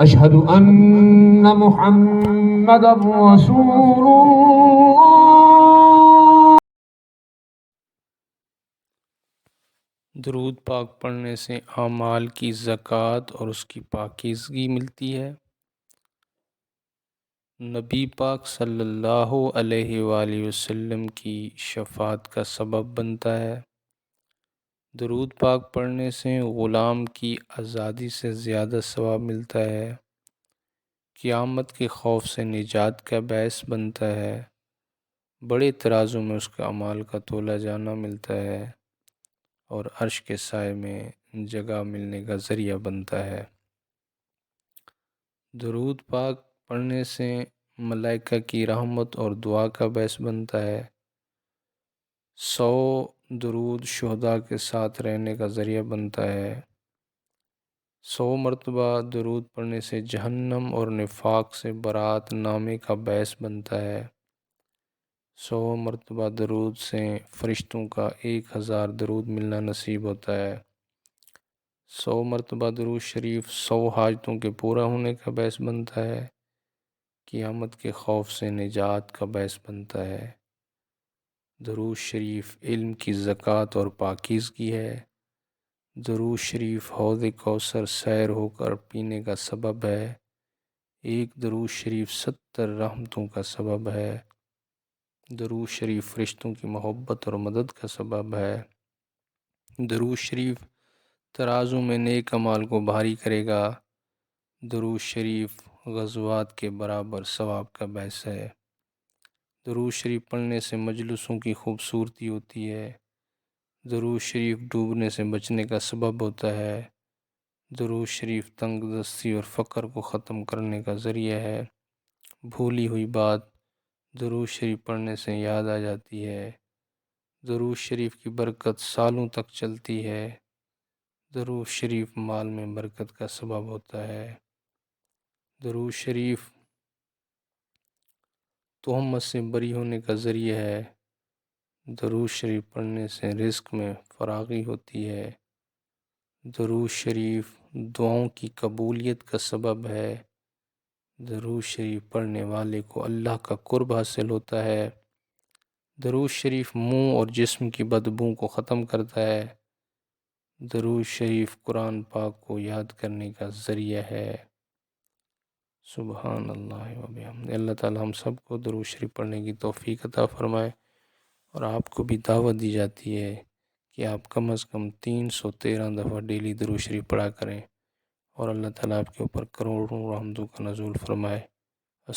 أشهد أن محمد رسول الله. درود پاک پڑھنے سے اعمال کی زکوٰۃ اور اس کی پاکیزگی ملتی ہے۔ نبی پاک صلی اللہ علیہ وآلہ وسلم کی شفاعت کا سبب بنتا ہے۔ درود پاک پڑھنے سے غلام کی آزادی سے زیادہ ثواب ملتا ہے۔ قیامت کے خوف سے نجات کا باعث بنتا ہے۔ بڑے ترازو میں اس کے اعمال کا تولا جانا ملتا ہے اور عرش کے سائے میں جگہ ملنے کا ذریعہ بنتا ہے۔ درود پاک پڑھنے سے ملائکہ کی رحمت اور دعا کا باعث بنتا ہے۔ 100 درود شہداء کے ساتھ رہنے کا ذریعہ بنتا ہے۔ 100 مرتبہ درود پڑھنے سے جہنم اور نفاق سے برات نامے کا باعث بنتا ہے۔ 100 مرتبہ درود سے فرشتوں کا 1000 درود ملنا نصیب ہوتا ہے۔ 100 مرتبہ درود شریف 100 حاجتوں کے پورا ہونے کا باعث بنتا ہے۔ قیامت کے خوف سے نجات کا باعث بنتا ہے۔ درود شریف علم کی زکوٰۃ اور پاکیزگی ہے۔ درود شریف حوض کوثر سیر ہو کر پینے کا سبب ہے۔ ایک درود شریف 70 رحمتوں کا سبب ہے۔ درود شریف فرشتوں کی محبت اور مدد کا سبب ہے۔ درود شریف ترازو میں نیک اعمال کو بھاری کرے گا۔ درود شریف غزوات کے برابر ثواب کا باعث ہے۔ درود شریف پڑھنے سے مجلسوں کی خوبصورتی ہوتی ہے۔ درود شریف ڈوبنے سے بچنے کا سبب ہوتا ہے۔ درود شریف تنگ دستی اور فقر کو ختم کرنے کا ذریعہ ہے۔ بھولی ہوئی بات درود شریف پڑھنے سے یاد آ جاتی ہے۔ درود شریف کی برکت سالوں تک چلتی ہے۔ درود شریف مال میں برکت کا سبب ہوتا ہے۔ درود شریف تہمت سے بری ہونے کا ذریعہ ہے۔ درود شریف پڑھنے سے رزق میں فراغی ہوتی ہے۔ درود شریف دعاؤں کی قبولیت کا سبب ہے۔ درود شریف پڑھنے والے کو اللہ کا قرب حاصل ہوتا ہے۔ درود شریف منہ اور جسم کی بدبو کو ختم کرتا ہے۔ درود شریف قرآن پاک کو یاد کرنے کا ذریعہ ہے۔ سبحان اللہ و بحمدہ۔ اللہ تعالی ہم سب کو درود شریف پڑھنے کی توفیق عطا فرمائے، اور آپ کو بھی دعوت دی جاتی ہے کہ آپ کم از کم 313 دفعہ ڈیلی درود شریف پڑھا کریں، اور اللہ تعالیٰ آپ کے اوپر کروڑوں رحمتوں کا نزول فرمائے۔